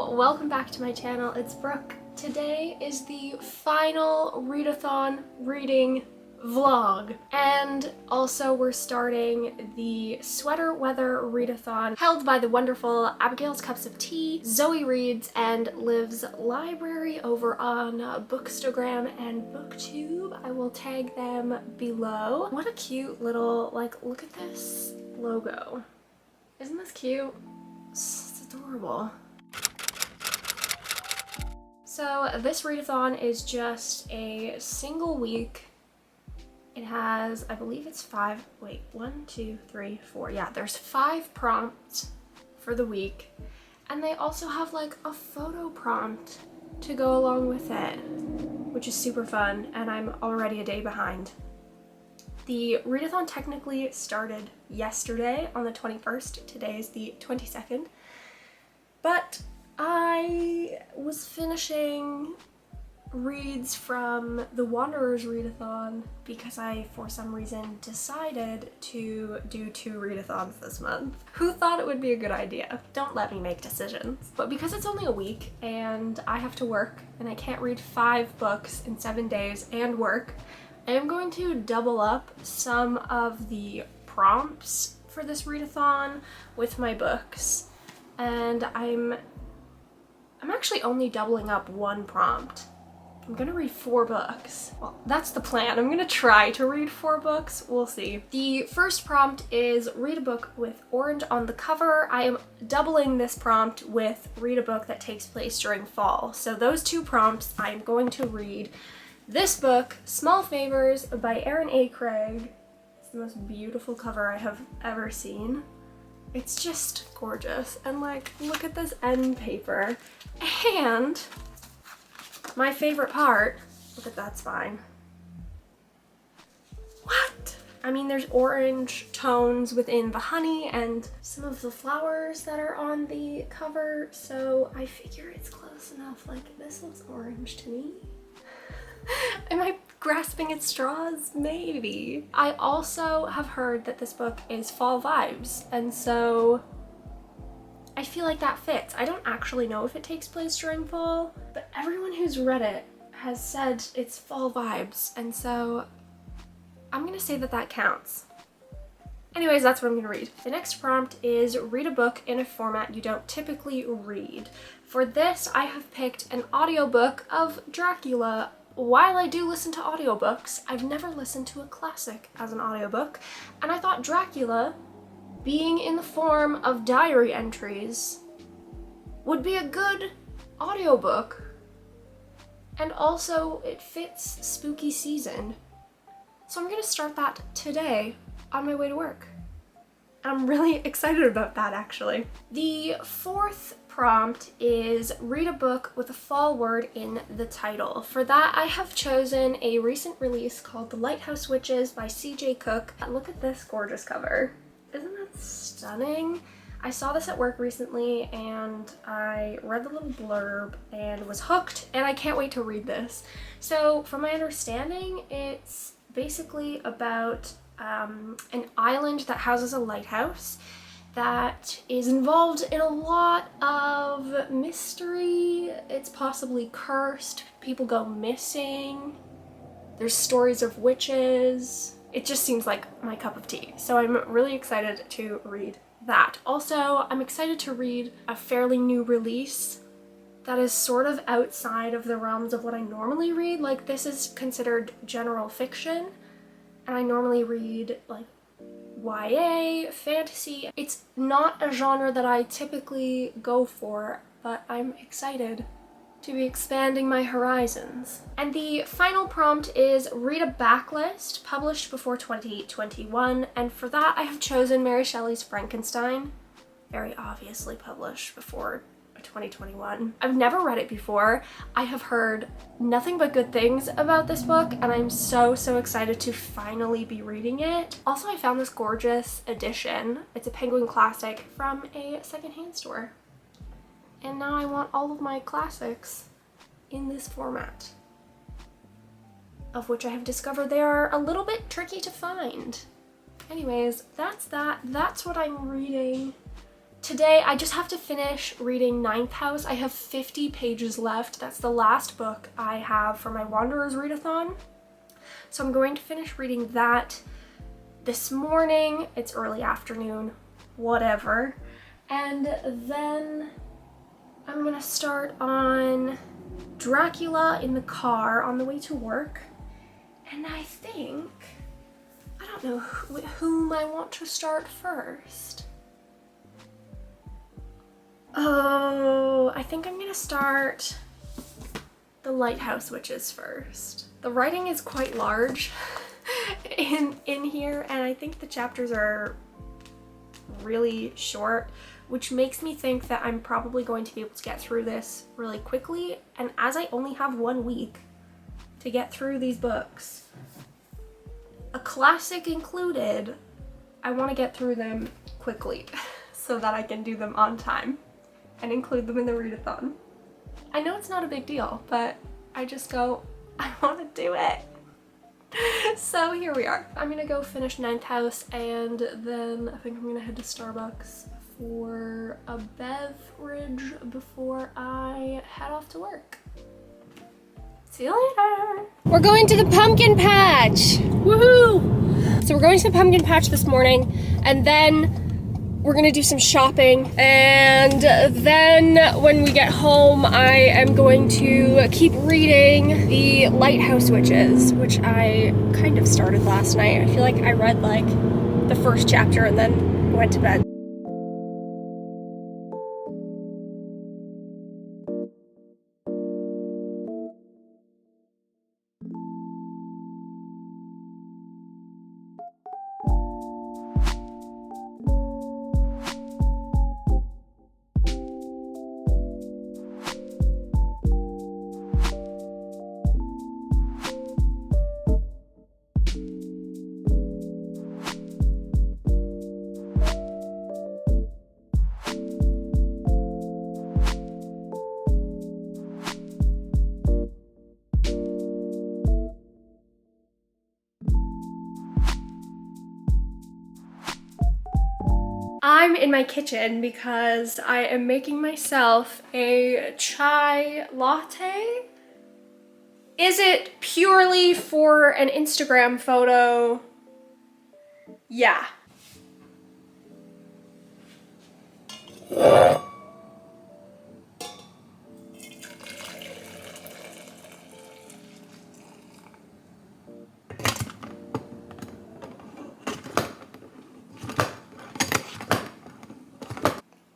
Hello, welcome back to my channel. It's Brooke. Today is the final readathon reading vlog, and also we're starting the Sweater Weather Readathon held by the wonderful Abigail's Cups of Tea, Zoe Reads, and Liv's Library over on Bookstagram and BookTube. I will tag them below. What a cute little, like, look at this logo. Isn't this cute? It's adorable. So this readathon is just a single week. It has, I believe it's one, two, three, four. Yeah, there's 5 prompts for the week. And they also have like a photo prompt to go along with it, which is super fun, and I'm already a day behind. The readathon technically started yesterday on the 21st. Today is the 22nd. But I was finishing reads from the Wanderers readathon because I, for some reason, decided to do 2 readathons this month. Who thought it would be a good idea? Don't let me make decisions. But because it's only a week and I have to work and I can't read 5 books in 7 days and work, I am going to double up some of the prompts for this readathon with my books. And I'm actually only doubling up 1 prompt. I'm gonna read 4 books. Well, that's the plan. I'm gonna try to read 4 books. We'll see. The first prompt is read a book with orange on the cover. I am doubling this prompt with read a book that takes place during fall. So those 2 prompts, I'm going to read this book, Small Favors by Erin A. Craig. It's the most beautiful cover I have ever seen. It's just gorgeous. And like, look at this end paper. And my favorite part, look at that spine. What? I mean, there's orange tones within the honey and some of the flowers that are on the cover, so I figure it's close enough. Like, this looks orange to me. Am I grasping at straws? Maybe. I also have heard that this book is fall vibes, and so I feel like that fits. I don't actually know if it takes place during fall, but everyone who's read it has said it's fall vibes, and so I'm gonna say that that counts. Anyways, that's what I'm gonna read. The next prompt is read a book in a format you don't typically read. For this, I have picked an audiobook of Dracula. While I do listen to audiobooks, I've never listened to a classic as an audiobook, and I thought Dracula, being in the form of diary entries, would be a good audiobook. And also, it fits spooky season. So I'm gonna start that today on my way to work. I'm really excited about that, actually. The 4th prompt is read a book with a fall word in the title. For that, I have chosen a recent release called The Lighthouse Witches by C.J. Cook. Look at this gorgeous cover. Isn't that stunning? I saw this at work recently and I read the little blurb and was hooked, and I can't wait to read this. So from my understanding, it's basically about an island that houses a lighthouse that is involved in a lot of mystery. It's possibly cursed. People go missing. There's stories of witches. It just seems like my cup of tea. So I'm really excited to read that. Also, I'm excited to read a fairly new release that is sort of outside of the realms of what I normally read. Like, this is considered general fiction, and I normally read like YA, fantasy. It's not a genre that I typically go for, but I'm excited to be expanding my horizons. And the final prompt is read a backlist published before 2021, and for that I have chosen Mary Shelley's Frankenstein, very obviously published before 2021. I've never read it before. I have heard nothing but good things about this book, and I'm so excited to finally be reading it. Also, I found this gorgeous edition. It's a Penguin classic from a secondhand store. And now I want all of my classics in this format, of which I have discovered they are a little bit tricky to find. Anyways, that's that. That's what I'm reading Today, I just have to finish reading Ninth House. I have 50 pages left. That's the last book I have for my Wanderers Readathon. So I'm going to finish reading that this morning. It's early afternoon, whatever. And then I'm gonna start on Dracula in the car on the way to work. And I think, I don't know whom I want to start first. Oh, I think I'm gonna start the Lighthouse Witches first. The writing is quite large in here, and I think the chapters are really short, which makes me think that I'm probably going to be able to get through this really quickly. And as I only have 1 week to get through these books, a classic included, I want to get through them quickly so that I can do them on time and include them in the readathon. I know it's not a big deal, but I just go, I want to do it. So here we are. I'm gonna go finish Ninth House, and then I think I'm gonna head to Starbucks for a beverage before I head off to work. See you later. We're going to the pumpkin patch. Woohoo! So we're going to the pumpkin patch this morning, and then we're gonna do some shopping, and then when we get home, I am going to keep reading the Lighthouse Witches, which I kind of started last night. I feel like I read like the first chapter and then went to bed. I'm in my kitchen because I am making myself a chai latte. Is it purely for an Instagram photo? Yeah.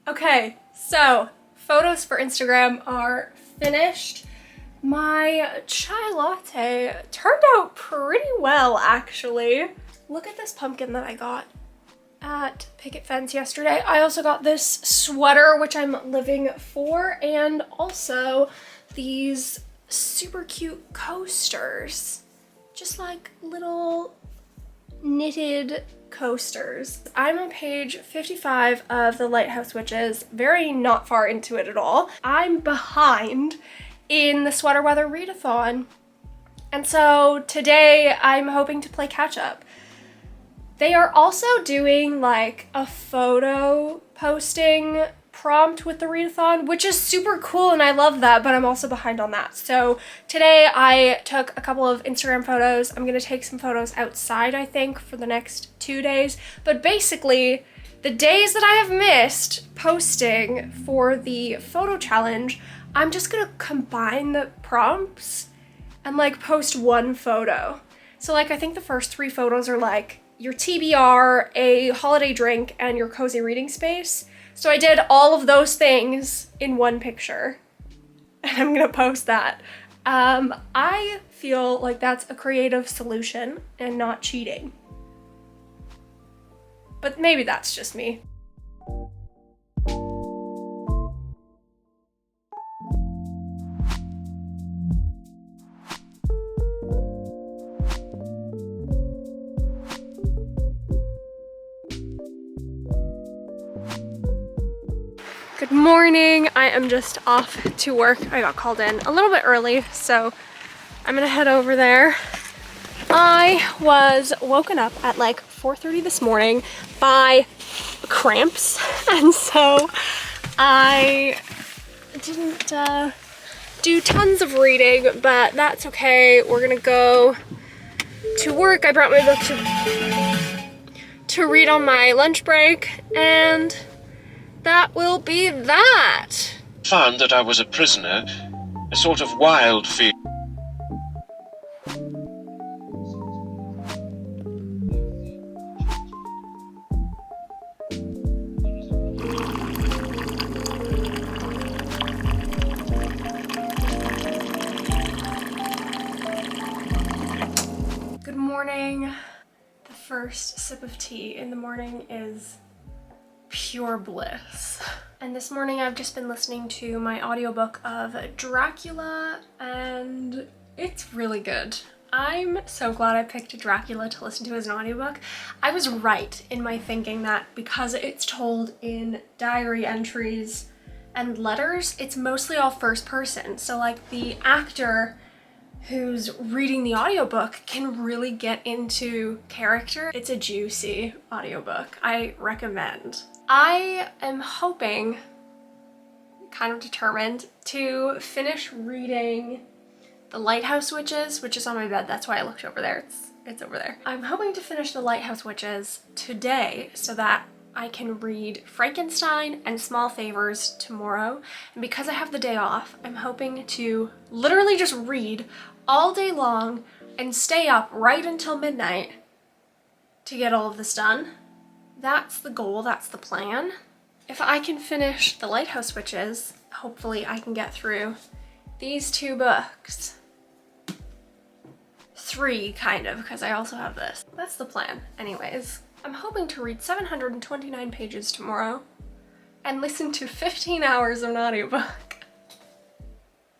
Okay, so photos for Instagram are finished. My chai latte turned out pretty well, actually. Look at this pumpkin that I got at Picket Fence yesterday. I also got this sweater, which I'm living for, and also these super cute coasters. Just like little knitted coasters. I'm on page 55 of the Lighthouse Witches, very not far into it at all. I'm behind in the Sweater Weather Readathon, and so today I'm hoping to play catch up. They are also doing like a photo posting prompt with the readathon, which is super cool and I love that, but I'm also behind on that. So today I took a couple of Instagram photos. I'm gonna take some photos outside, I think, for the next 2 days. But basically, the days that I have missed posting for the photo challenge, I'm just gonna combine the prompts and like post one photo. So like I think the first 3 photos are like your TBR, a holiday drink, and your cozy reading space. So I did all of those things in one picture, and I'm gonna post that. I feel like that's a creative solution and not cheating. But maybe that's just me. Good morning. I am just off to work. I got called in a little bit early, so I'm gonna head over there. I was woken up at like 4:30 this morning by cramps, and so I didn't do tons of reading, but that's okay. We're gonna go to work. I brought my book to read on my lunch break, and that will be that. Found that I was a prisoner, a sort of wild feeling. Good morning. The first sip of tea in the morning is pure bliss. And this morning I've just been listening to my audiobook of Dracula, and it's really good. I'm so glad I picked Dracula to listen to as an audiobook. I was right in my thinking that because it's told in diary entries and letters, it's mostly all first person. So like the actor who's reading the audiobook can really get into character. It's a juicy audiobook. I recommend. I am hoping, kind of determined, to finish reading The Lighthouse Witches, which is on my bed. That's why I looked over there. It's over there. I'm hoping to finish The Lighthouse Witches today so that I can read Frankenstein and Small Favors tomorrow. And because I have the day off, I'm hoping to literally just read all day long and stay up right until midnight to get all of this done. That's the goal, that's the plan. If I can finish The Lighthouse Witches, hopefully I can get through these two books. 3, kind of, because I also have this. That's the plan. Anyways, I'm hoping to read 729 pages tomorrow and listen to 15 hours of an audiobook.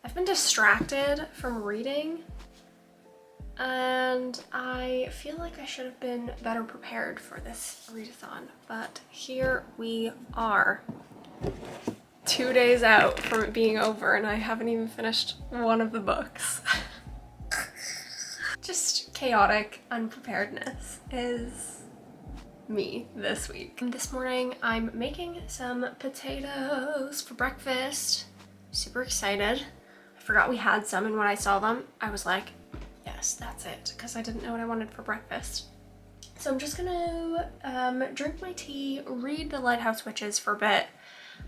I've been distracted from reading, and I feel like I should have been better prepared for this readathon, but here we are. 2 days out from it being over, and I haven't even finished one of the books. Just chaotic unpreparedness is me this week. This morning I'm making some potatoes for breakfast. Super excited. I forgot we had some, and when I saw them I was like, yes, that's it, because I didn't know what I wanted for breakfast. So I'm just gonna drink my tea, read The Lighthouse Witches for a bit,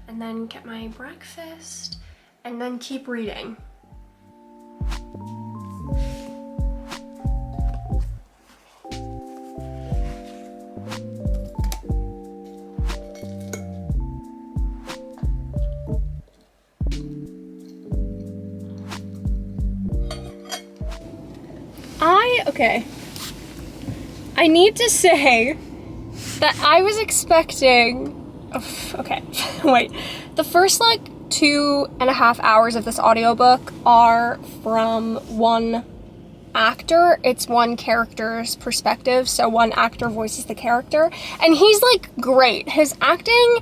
and then get my breakfast, and then keep reading. Okay. I need to say that I was expecting, okay, wait. The first like 2.5 hours of this audiobook are from one actor. It's one character's perspective, so one actor voices the character, and he's like great. His acting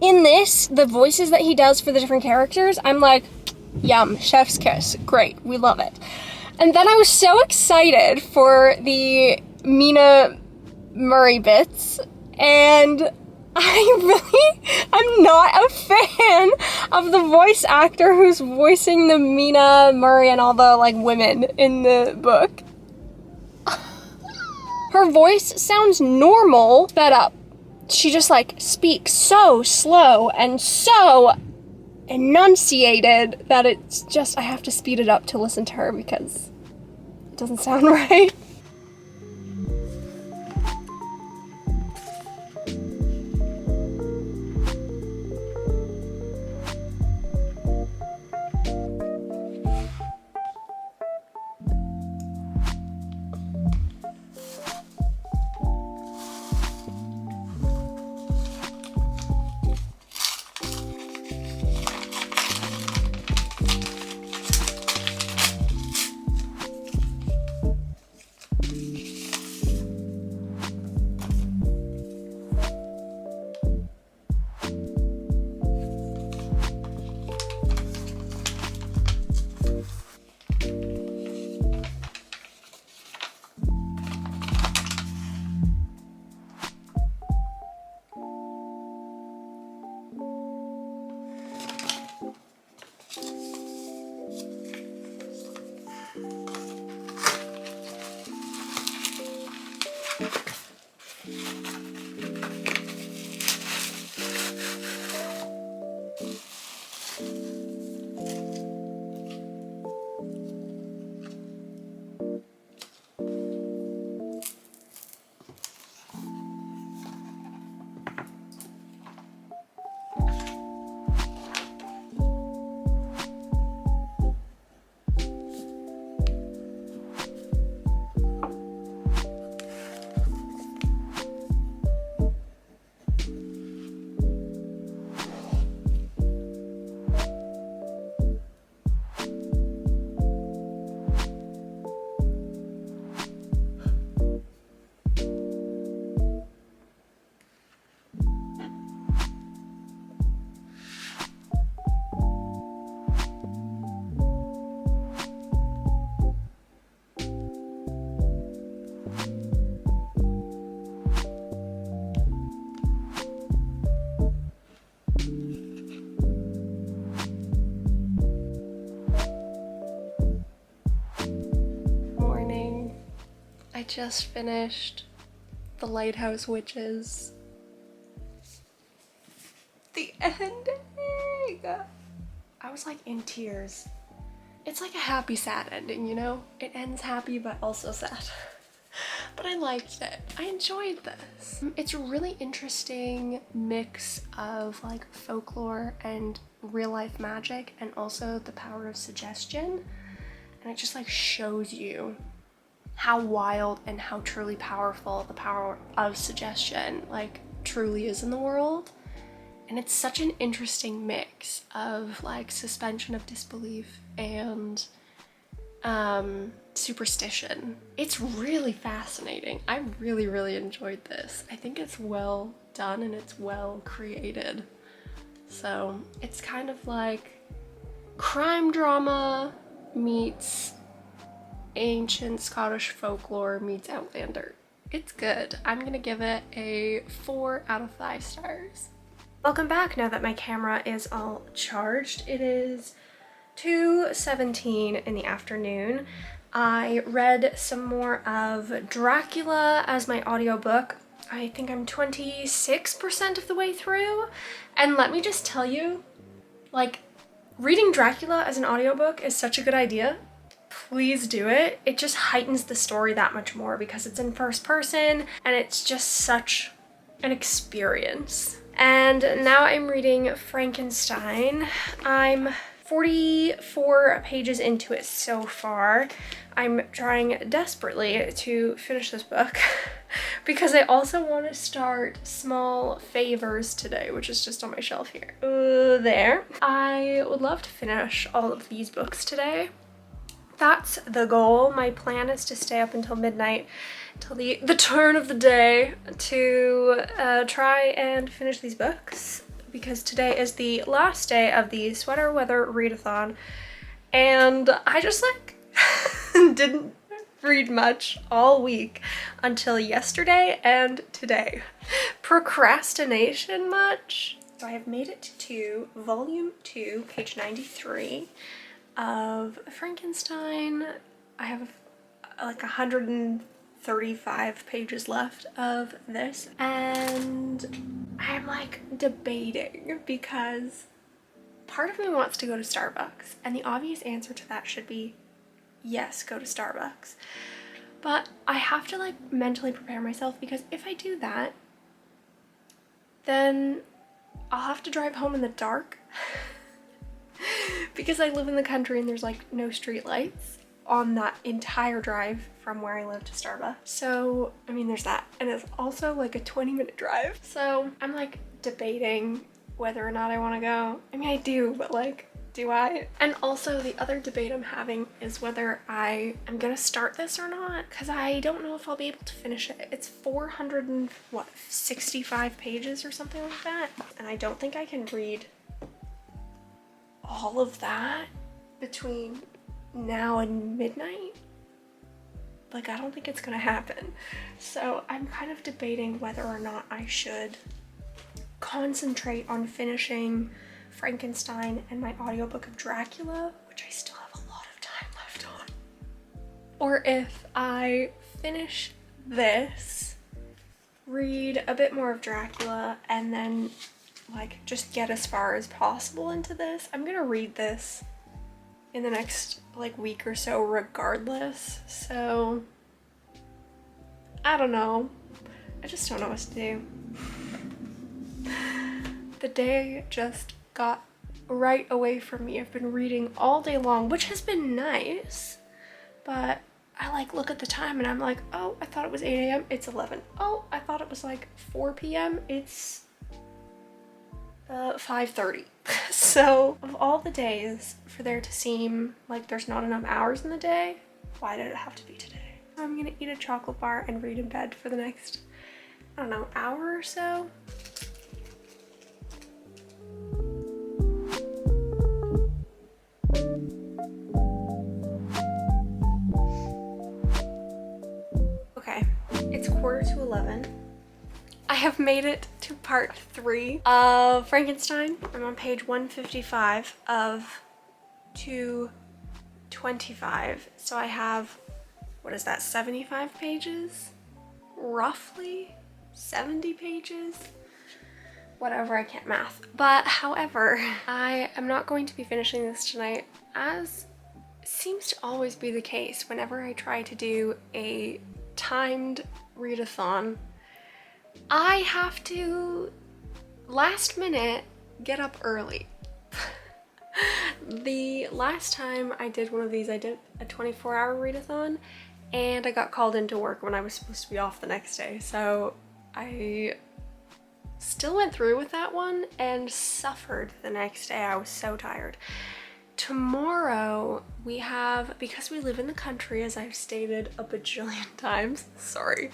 in this, the voices that he does for the different characters, I'm like, yum, chef's kiss, great, we love it. And then I was so excited for the Mina Murray bits, and I'm not a fan of the voice actor who's voicing the Mina Murray and all the like women in the book. Her voice sounds normal, sped up. She just like speaks so slow and so enunciated that it's just, I have to speed it up to listen to her because it doesn't sound right. I just finished The Lighthouse Witches. The ending! I was like in tears. It's like a happy, sad ending, you know? It ends happy, but also sad. But I liked it. I enjoyed this. It's a really interesting mix of like folklore and real life magic, and also the power of suggestion. And it just like shows you how wild and how truly powerful the power of suggestion like truly is in the world. And it's such an interesting mix of like suspension of disbelief and superstition. It's really fascinating. I really enjoyed this. I think it's well done and it's well created. So it's kind of like crime drama meets ancient Scottish folklore meets Outlander. It's good. I'm gonna give it a 4 out of 5 stars. Welcome back now that my camera is all charged. It is 2:17 in the afternoon. I read some more of Dracula as my audiobook. I think I'm 26% of the way through. And let me just tell you, like, reading Dracula as an audiobook is such a good idea. Please do it. It just heightens the story that much more because it's in first person and it's just such an experience. And now I'm reading Frankenstein. I'm 44 pages into it so far. I'm trying desperately to finish this book because I also want to start Small Favors today, which is just on my shelf here. There. I would love to finish all of these books today. That's the goal. My plan is to stay up until midnight, till the turn of the day, to try and finish these books, because today is the last day of the Sweater Weather Readathon, and I just like didn't read much all week until yesterday and today. Procrastination much? So I have made it to volume 2, page 93 of Frankenstein. I have like 135 pages left of this, and I'm like debating because part of me wants to go to Starbucks, and the obvious answer to that should be yes, go to Starbucks. But I have to like mentally prepare myself, because if I do that, then I'll have to drive home in the dark because I live in the country and there's like no street lights on that entire drive from where I live to Starbucks. So, I mean, there's that. And it's also like a 20-minute drive. So I'm like debating whether or not I want to go. I mean, I do, but like, do I? And also the other debate I'm having is whether I am gonna start this or not, because I don't know if I'll be able to finish it. It's 465 pages or something like that. And I don't think I can read all of that between now and midnight. Like, I don't think it's gonna happen. So I'm kind of debating whether or not I should concentrate on finishing Frankenstein and my audiobook of Dracula, which I still have a lot of time left on. Or if I finish this, read a bit more of Dracula, and then like just get as far as possible into this. I'm gonna read this in the next like week or so regardless, so I don't know. I just don't know what to do. The day just got right away from me. I've been reading all day long, which has been nice, but I like look at the time and I'm like, oh, I thought it was 8 a.m. It's 11. Oh, I thought it was like 4 p.m. It's 5:30. So of all the days for there to seem like there's not enough hours in the day, why did it have to be today? I'm gonna eat a chocolate bar and read in bed for the next, I don't know, hour or so. Okay, it's 11:15. I have made it to part 3 of Frankenstein. I'm on page 155 of 225. So I have what is that, 75 pages? Roughly 70 pages? Whatever, I can't math. But however, I am not going to be finishing this tonight, as seems to always be the case whenever I try to do a timed readathon. I have to, last minute, get up early. The last time I did one of these, I did a 24-hour readathon, and I got called into work when I was supposed to be off the next day. So I still went through with that one and suffered the next day. I was so tired. Tomorrow we have, because we live in the country, as I've stated a bajillion times, sorry,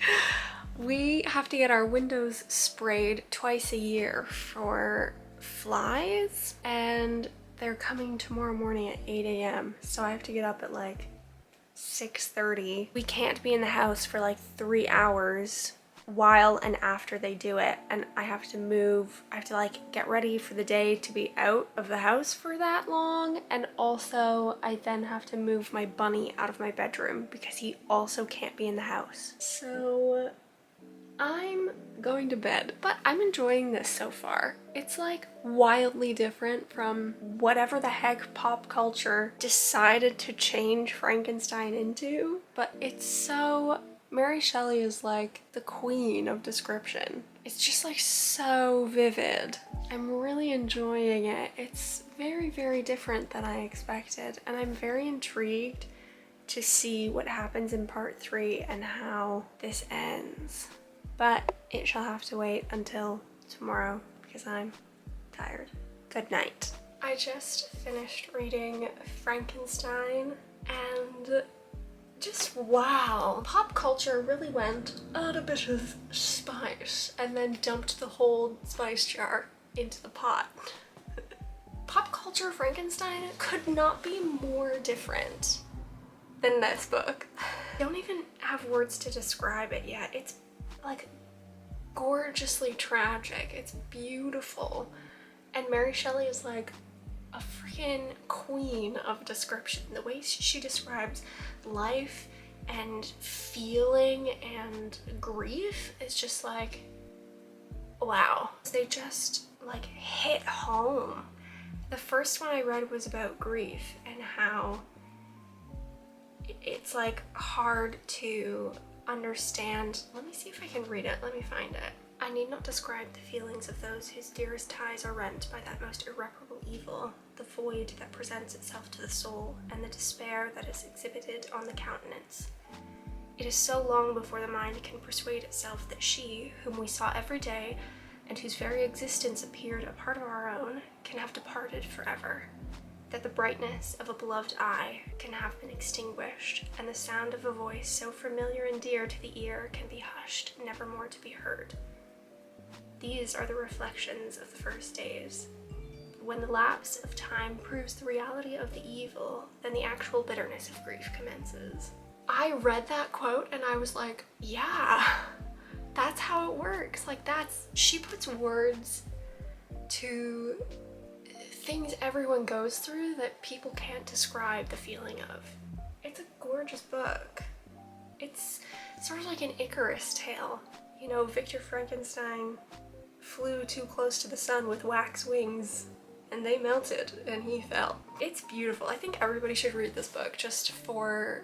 we have to get our windows sprayed twice a year for flies, and they're coming tomorrow morning at 8 a.m. So I have to get up at like 6:30. We can't be in the house for like 3 hours while and after they do it, and I have to like get ready for the day to be out of the house for that long, and also I then have to move my bunny out of my bedroom because he also can't be in the house. So I'm going to bed, but I'm enjoying this so far. It's like wildly different from whatever the heck pop culture decided to change Frankenstein into, but it's so, Mary Shelley is like the queen of description. It's just like so vivid. I'm really enjoying it. It's very, very different than I expected, and I'm very intrigued to see what happens in part 3 and how this ends. But it shall have to wait until tomorrow because I'm tired. Good night. I just finished reading Frankenstein, and just wow. Pop culture really went, add a bit of spice, and then dumped the whole spice jar into the pot. Pop culture Frankenstein could not be more different than this book. I don't even have words to describe it yet. It's like gorgeously tragic. It's beautiful. And Mary Shelley is like a freaking queen of description. The way she describes life and feeling and grief is just like, wow. They just like hit home. The first one I read was about grief and how it's like hard to understand. Let me see if I can read it. Let me find it. I need not describe the feelings of those whose dearest ties are rent by that most irreparable evil, the void that presents itself to the soul, and the despair that is exhibited on the countenance. It is so long before the mind can persuade itself that she, whom we saw every day, and whose very existence appeared a part of our own, can have departed forever. That the brightness of a beloved eye can have been extinguished, and the sound of a voice so familiar and dear to the ear can be hushed, never more to be heard. These are the reflections of the first days. When the lapse of time proves the reality of the evil, then the actual bitterness of grief commences. I read that quote and I was like, yeah, that's how it works. Like she puts words to things everyone goes through that people can't describe the feeling of. It's a gorgeous book. It's sort of like an Icarus tale. You know, Victor Frankenstein flew too close to the sun with wax wings and they melted and he fell. It's beautiful. I think everybody should read this book just for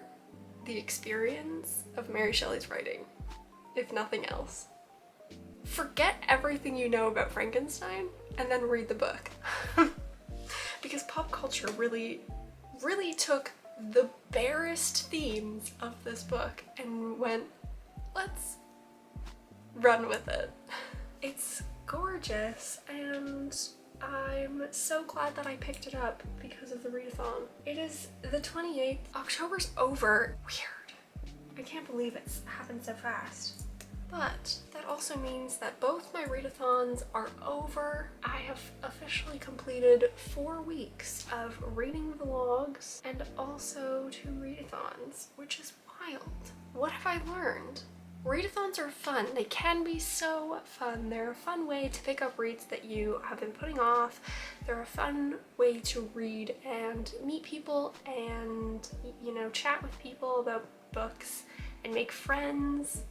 the experience of Mary Shelley's writing, if nothing else. Forget everything you know about Frankenstein and then read the book. Because pop culture really took the barest themes of this book and went, let's run with it. It's gorgeous, and I'm so glad that I picked it up because of the readathon. It is the 28th. October's over. Weird. I can't believe it's happened so fast. But that also means that both my readathons are over. I have officially completed 4 weeks of reading vlogs and also 2 readathons, which is wild. What have I learned? Readathons are fun. They can be so fun. They're a fun way to pick up reads that you have been putting off. They're a fun way to read and meet people and, you know, chat with people about books and make friends.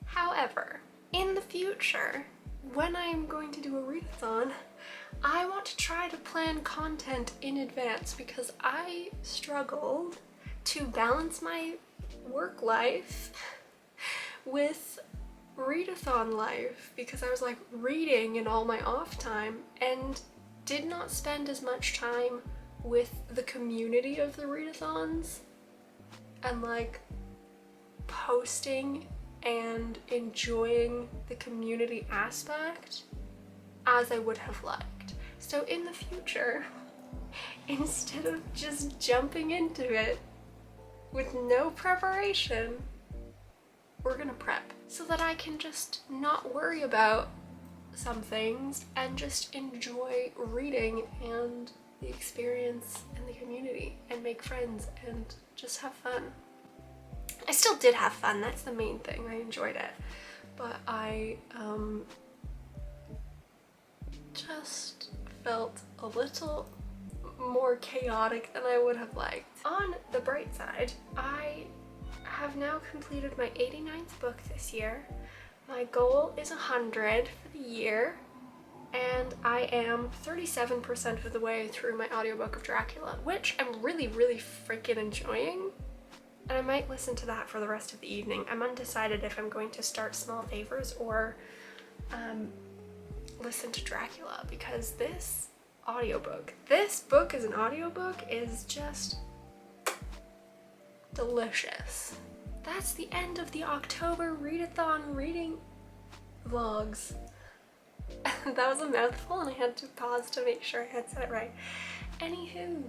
However, in the future, when I'm going to do a readathon, I want to try to plan content in advance because I struggled to balance my work life with readathon life because I was like reading in all my off time and did not spend as much time with the community of the readathons and like posting and enjoying the community aspect as I would have liked. So in the future, instead of just jumping into it with no preparation, we're gonna prep so that I can just not worry about some things and just enjoy reading and the experience and the community and make friends and just have fun. I still did have fun, that's the main thing. I enjoyed it, but I just felt a little more chaotic than I would have liked. On the bright side, I have now completed my 89th book this year. My goal is 100 for the year, and I am 37% of the way through my audiobook of Dracula, which I'm really freaking enjoying. And I might listen to that for the rest of the evening. I'm undecided if I'm going to start Small Favors or listen to Dracula, because this book as an audiobook is just delicious. That's the end of the October Readathon reading vlogs. That was a mouthful and I had to pause to make sure I had said it right. Anywho,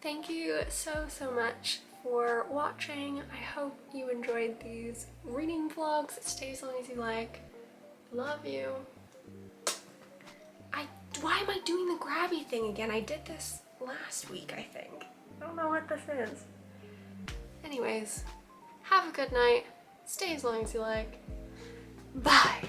thank you so much for watching. I hope you enjoyed these reading vlogs. Stay as long as you like. Love you. Why am I doing the grabby thing again? I did this last week, I think. I don't know what this is. Anyways, have a good night. Stay as long as you like. Bye.